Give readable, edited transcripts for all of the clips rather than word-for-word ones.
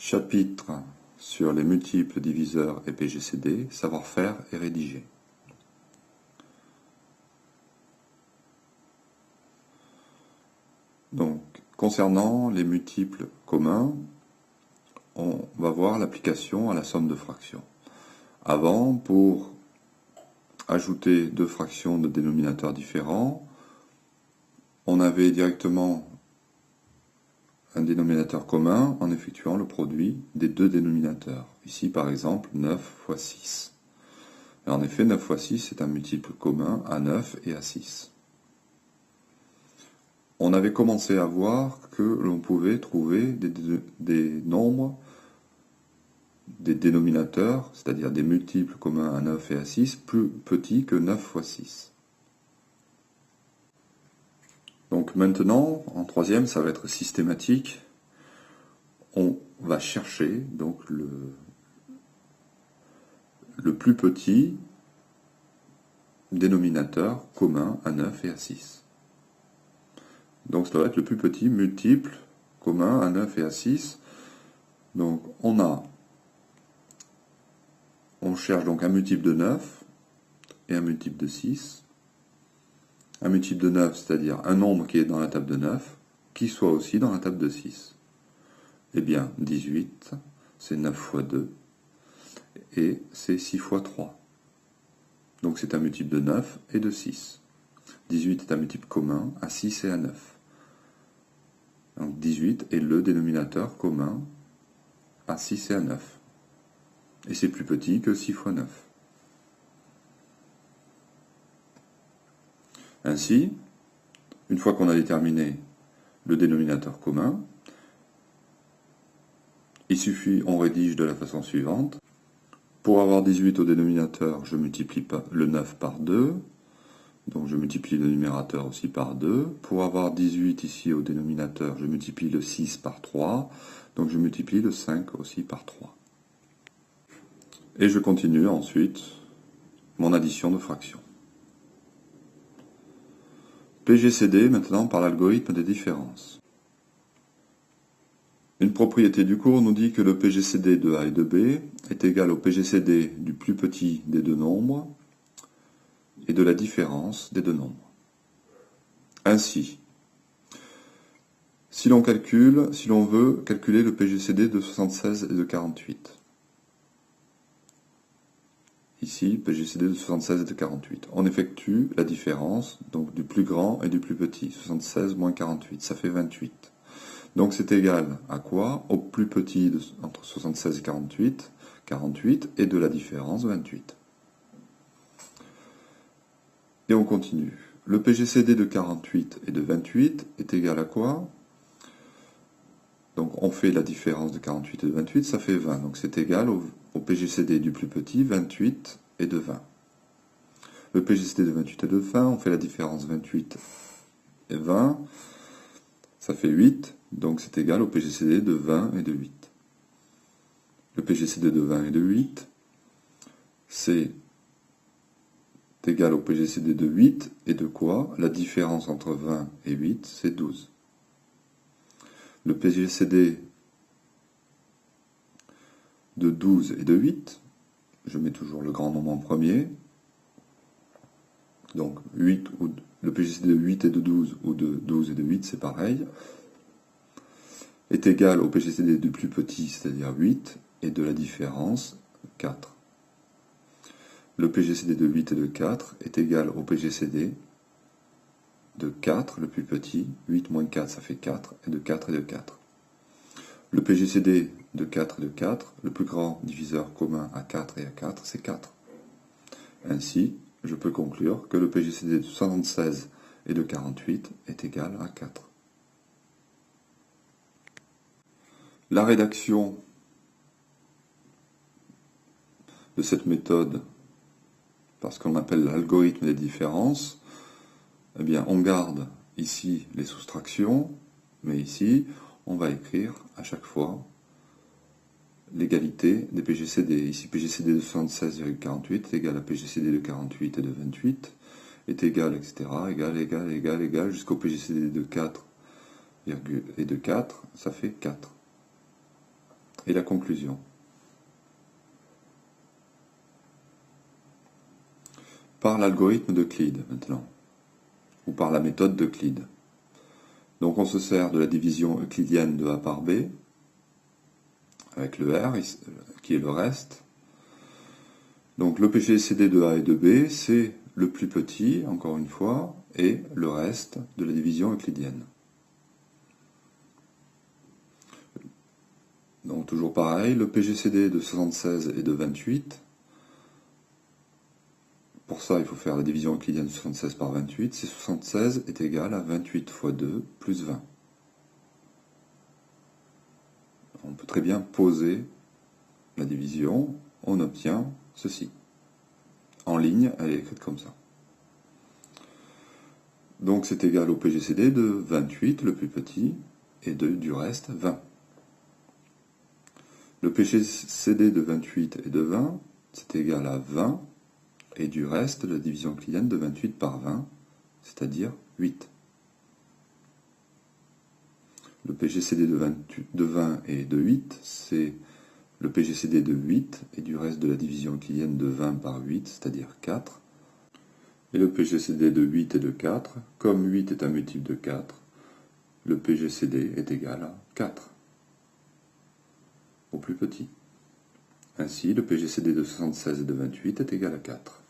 Chapitre sur les multiples diviseurs et PGCD, savoir-faire et rédiger. Donc, concernant les multiples communs, on va voir l'application à la somme de fractions. Avant, pour ajouter deux fractions de dénominateurs différents, on avait directement un dénominateur commun en effectuant le produit des deux dénominateurs. Ici, par exemple, 9 fois 6. Et en effet, 9 fois 6 est un multiple commun à 9 et à 6. On avait commencé à voir que l'on pouvait trouver des nombres, des dénominateurs, c'est-à-dire des multiples communs à 9 et à 6, plus petits que 9 fois 6. Donc maintenant, en troisième, ça va être systématique. On va chercher donc le plus petit dénominateur commun à 9 et à 6. Donc ça va être le plus petit multiple commun à 9 et à 6. Donc on cherche donc un multiple de 9 et un multiple de 6. Un multiple de 9, c'est-à-dire un nombre qui est dans la table de 9, qui soit aussi dans la table de 6. Eh bien, 18, c'est 9 fois 2, et c'est 6 fois 3. Donc c'est un multiple de 9 et de 6. 18 est un multiple commun à 6 et à 9. Donc 18 est le dénominateur commun à 6 et à 9. Et c'est plus petit que 6 fois 9. Ainsi, une fois qu'on a déterminé le dénominateur commun, il suffit, on rédige de la façon suivante. Pour avoir 18 au dénominateur, je multiplie le 9 par 2. Donc je multiplie le numérateur aussi par 2. Pour avoir 18 ici au dénominateur, je multiplie le 6 par 3. Donc je multiplie le 5 aussi par 3. Et je continue ensuite mon addition de fractions. PGCD maintenant par l'algorithme des différences. Une propriété du cours nous dit que le PGCD de A et de B est égal au PGCD du plus petit des deux nombres et de la différence des deux nombres. Ainsi, si l'on veut calculer le PGCD de 76 et de 48. Ici, PGCD de 76 et de 48. On effectue la différence donc du plus grand et du plus petit. 76 moins 48, ça fait 28. Donc c'est égal à quoi? Au plus petit entre 76 et 48, 48, et de la différence 28. Et on continue. Le PGCD de 48 et de 28 est égal à quoi? Donc on fait la différence de 48 et de 28, ça fait 20. Donc c'est égal au PGCD du plus petit, 28 et de 20. Le PGCD de 28 et de 20, on fait la différence 28 et 20, ça fait 8. Donc c'est égal au PGCD de 20 et de 8. Le PGCD de 20 et de 8, c'est égal au PGCD de 8 et de quoi? La différence entre 20 et 8, c'est 12. Le PGCD de 12 et de 8, je mets toujours le grand nombre en premier, donc 8 ou le PGCD de 8 et de 12 ou de 12 et de 8, c'est pareil, est égal au PGCD du plus petit, c'est-à-dire 8, et de la différence 4. Le PGCD de 8 et de 4 est égal au PGCD de 4, le plus petit, 8 moins 4, ça fait 4, et de 4 et de 4. Le PGCD de 4 et de 4, le plus grand diviseur commun à 4 et à 4, c'est 4. Ainsi, je peux conclure que le PGCD de 76 et de 48 est égal à 4. La rédaction de cette méthode, parce qu'on appelle l'algorithme des différences, eh bien, on garde ici les soustractions, mais ici, on va écrire à chaque fois l'égalité des PGCD. Ici, PGCD de 76,48 est égal à PGCD de 48 et de 28, est égal, etc., égal, jusqu'au PGCD de 4 et de 4, ça fait 4. Et la conclusion. Par l'algorithme d'Euclide maintenant, ou par la méthode d'Euclide. Donc on se sert de la division euclidienne de A par B, avec le R, qui est le reste. Donc le PGCD de A et de B, c'est le plus petit, encore une fois, et le reste de la division euclidienne. Donc toujours pareil, le PGCD de 76 et de 28. Pour ça, il faut faire la division euclidienne de 76 par 28. C'est 76 est égal à 28 fois 2 plus 20. On peut très bien poser la division, on obtient ceci. En ligne, elle est écrite comme ça. Donc c'est égal au PGCD de 28, le plus petit, et du reste 20. Le PGCD de 28 et de 20, c'est égal à 20, et du reste de la division euclidienne de 28 par 20, c'est-à-dire 8. Le PGCD de 20 et de 8, c'est le PGCD de 8 et du reste de la division euclidienne de 20 par 8, c'est-à-dire 4. Et le PGCD de 8 et de 4, comme 8 est un multiple de 4, le PGCD est égal à 4, au plus petit. Ainsi, le PGCD de 76 et de 28 est égal à 4.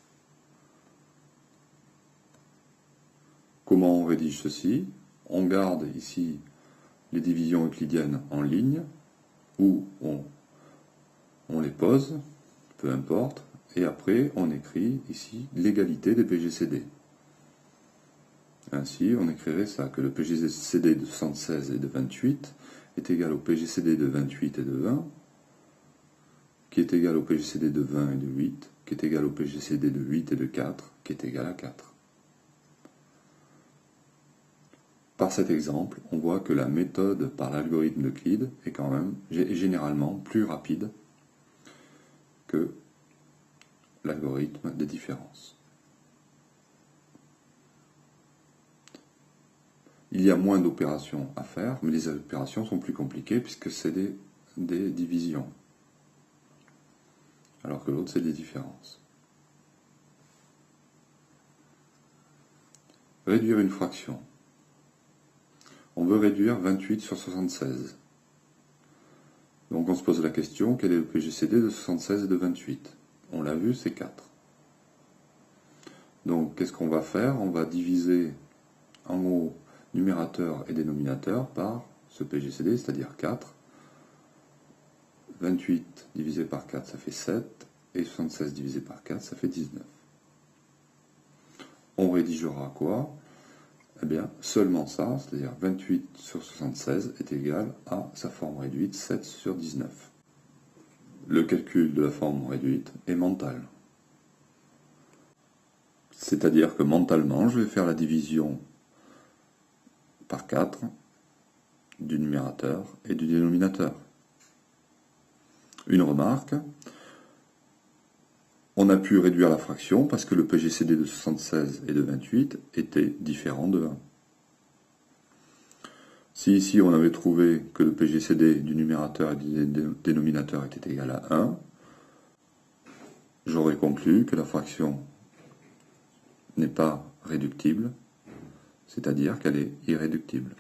Comment on rédige ceci? On garde ici les divisions euclidiennes en ligne, ou on les pose, peu importe, et après on écrit ici l'égalité des PGCD. Ainsi, on écrirait ça, que le PGCD de 76 et de 28 est égal au PGCD de 28 et de 20, qui est égal au PGCD de 20 et de 8, qui est égal au PGCD de 8 et de 4, qui est égal à 4. Par cet exemple, on voit que la méthode par l'algorithme d'Euclide est quand même généralement plus rapide que l'algorithme des différences. Il y a moins d'opérations à faire, mais les opérations sont plus compliquées puisque c'est des divisions, alors que l'autre c'est des différences. Réduire une fraction. On veut réduire 28 sur 76. Donc on se pose la question, quel est le PGCD de 76 et de 28? On l'a vu, c'est 4. Donc qu'est-ce qu'on va faire? On va diviser en haut numérateur et dénominateur par ce PGCD, c'est-à-dire 4. 28 divisé par 4, ça fait 7, et 76 divisé par 4, ça fait 19. On rédigera quoi? Eh bien, seulement ça, c'est-à-dire 28 sur 76 est égal à sa forme réduite, 7 sur 19. Le calcul de la forme réduite est mental. C'est-à-dire que mentalement, je vais faire la division par 4 du numérateur et du dénominateur. Une remarque, on a pu réduire la fraction parce que le PGCD de 76 et de 28 était différent de 1. Si ici on avait trouvé que le PGCD du numérateur et du dénominateur était égal à 1, j'aurais conclu que la fraction n'est pas réductible, c'est-à-dire qu'elle est irréductible.